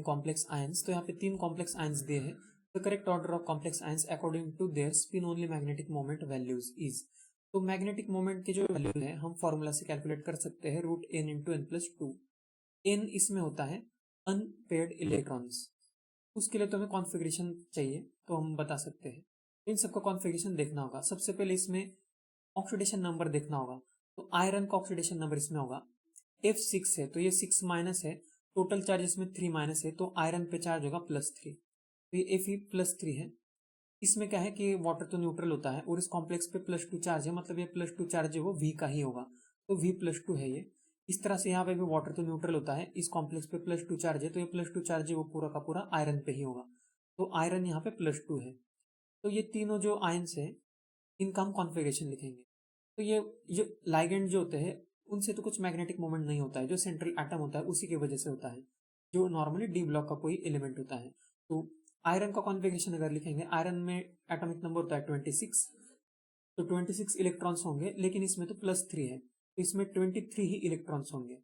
Complex ions, तो यहाँ पे 3 कॉम्प्लेक्स आयंस दिए हैं। The correct order of complex ions according to their spin only magnetic moment values is. तो magnetic moment के जो वैल्यूज है हम फॉर्मूला से कैलकुलेट कर सकते हैं, root n into n plus two. N इसमें होता है अनपेयर्ड इलेक्ट्रॉन्स, उसके लिए तो हमें कॉन्फ़िगरेशन चाहिए, तो हम बता सकते हैं। इन सबका कॉन्फ़िगरेशन देखना होगा। सबसे पहले इसमें ऑक्सीडेशन नंबर देखना होगा, तो आयरन का ऑक्सीडेशन नंबर इसमें होगा F6 है, तो ये 6 माइनस है, टोटल चार्ज इसमें 3 माइनस है, तो आयरन पे चार्ज होगा +3, तो ये Fe+3 है। इसमें क्या है कि वाटर तो न्यूट्रल होता है और इस कॉम्प्लेक्स पे +2 चार्ज है, मतलब ये +2 चार्ज है वो V का ही होगा, तो V+2 है ये। इस तरह से यहाँ पे भी वाटर तो न्यूट्रल होता है, इस कॉम्प्लेक्स पे +2 चार्ज है, तो ये +2 चार्ज है वो पूरा का पूरा आयरन पे ही होगा, तो आयरन यहाँ पे +2 है। तो ये तीनों जो आयंस है इनका हम कॉन्फ़िगरेशन लिखेंगे। तो ये लाइगेंड जो होते हैं उनसे तो कुछ मैग्नेटिक मोमेंट नहीं होता है, जो सेंट्रल एटम होता है उसी की वजह से होता है, जो नॉर्मली डी ब्लॉक का कोई एलिमेंट होता है। तो आयरन का कॉन्फ़िगरेशन अगर लिखेंगे, आयरन में एटॉमिक नंबर होता है 26, तो 26 इलेक्ट्रॉन्स होंगे, लेकिन इसमें तो +3 है, तो इसमें 23 ही इलेक्ट्रॉन्स होंगे,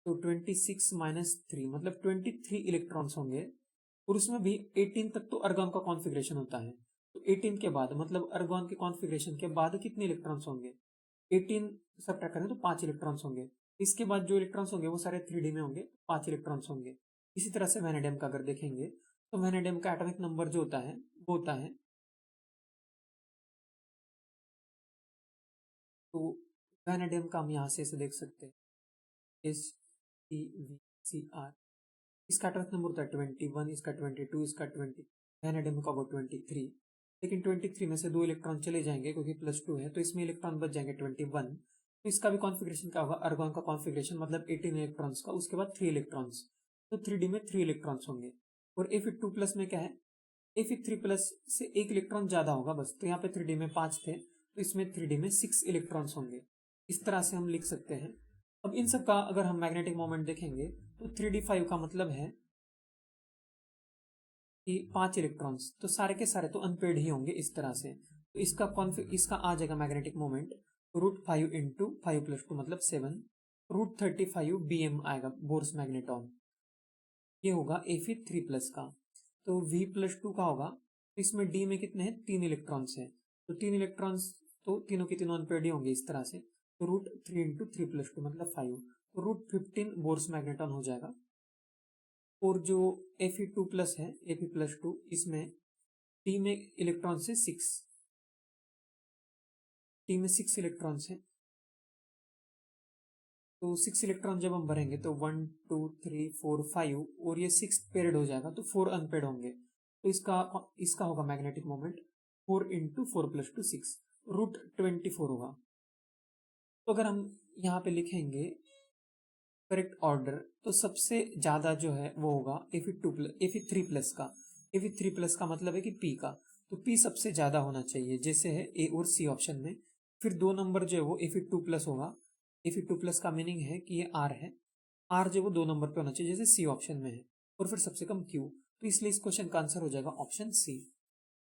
तो 26 माइनस 3 मतलब 23 इलेक्ट्रॉन्स होंगे। और उसमें भी 18 तक तो अर्गॉन का कॉन्फ़िगरेशन होता है, तो 18 के बाद मतलब अर्गॉन के कॉन्फ़िगरेशन के बाद कितने इलेक्ट्रॉन्स होंगे, 18 सब्ट्रैक्ट करें तो 5 इलेक्ट्रॉन्स होंगे। इसके बाद जो इलेक्ट्रॉन्स होंगे वो सारे 3D में होंगे, 5 इलेक्ट्रॉन्स होंगे। इसी तरह से वैनेडियम का अगर देखेंगे, तो वैनेडियम का एटॉमिक नंबर जो होता है वो होता है, तो वैनेडियम का हम यहाँ से ऐसे देख सकते हैं SeVcr, इसका एटॉमिक नंबर होता है 21, इसका 22, इसका 20, वैनेडियम का वो 23, लेकिन 23 में से 2 इलेक्ट्रॉन चले जाएंगे क्योंकि +2 है, तो इसमें इलेक्ट्रॉन बच जाएंगे 21। तो इसका भी कॉन्फ़िगरेशन क्या होगा, अर्गॉन का कॉन्फ़िगरेशन मतलब 18 इलेक्ट्रॉन्स का, उसके बाद 3 इलेक्ट्रॉन्स, तो 3D में 3 इलेक्ट्रॉन्स होंगे। और Fe2+ में क्या है, Fe3+ से 1 इलेक्ट्रॉन ज्यादा होगा बस, तो यहाँ पे 3D में 5 थे, तो इसमें 3D में 6 इलेक्ट्रॉन्स होंगे। इस तरह से हम लिख सकते हैं। अब इन सब का अगर हम मैग्नेटिक मोमेंट देखेंगे, तो 3D5 का मतलब है कि 5 इलेक्ट्रॉन्स, तो सारे के सारे तो अनपेड ही होंगे इस तरह से, तो इसका आ जाएगा मैग्नेटिक मोमेंट √5 इंटू 5+2 मतलब 7, √35 BM आएगा, बोर्स मैग्नेटॉन। ये होगा Fe3+ का। तो V+2 का होगा, तो इसमें D में कितने हैं, 3 इलेक्ट्रॉन्स है, तो 3 इलेक्ट्रॉन्स तो तीनों के तीनों अनपेड ही होंगे इस तरह से, तो √3 इंटू 3+2 मतलब 5, तो √15 बोर्स मैग्नेटॉन हो जाएगा। और जो Fe2+ है, Fe+2, इसमें टी में इलेक्ट्रॉन से 6, टी में 6 इलेक्ट्रॉन्स है, तो 6 इलेक्ट्रॉन जब हम भरेंगे तो 1 2 3 4 5 और ये 6 पेयर्ड हो जाएगा, तो 4 अनपेड होंगे, तो इसका होगा मैग्नेटिक मोमेंट 4 इंटू 4+2 6, √24 होगा। तो अगर हम यहाँ पे लिखेंगे करेक्ट ऑर्डर, तो सबसे ज्यादा जो है वो होगा Fe3+ का। Fe3+ का मतलब है कि P का, तो P सबसे ज्यादा होना चाहिए, जैसे है A और C ऑप्शन में। फिर 2 नंबर जो है वो Fe2+ होगा, Fe2+ का मीनिंग है कि ये R है, R जो वो 2 नंबर पे होना चाहिए जैसे C ऑप्शन में है, और फिर सबसे कम Q, तो इसलिए इस क्वेश्चन का आंसर हो जाएगा ऑप्शन C।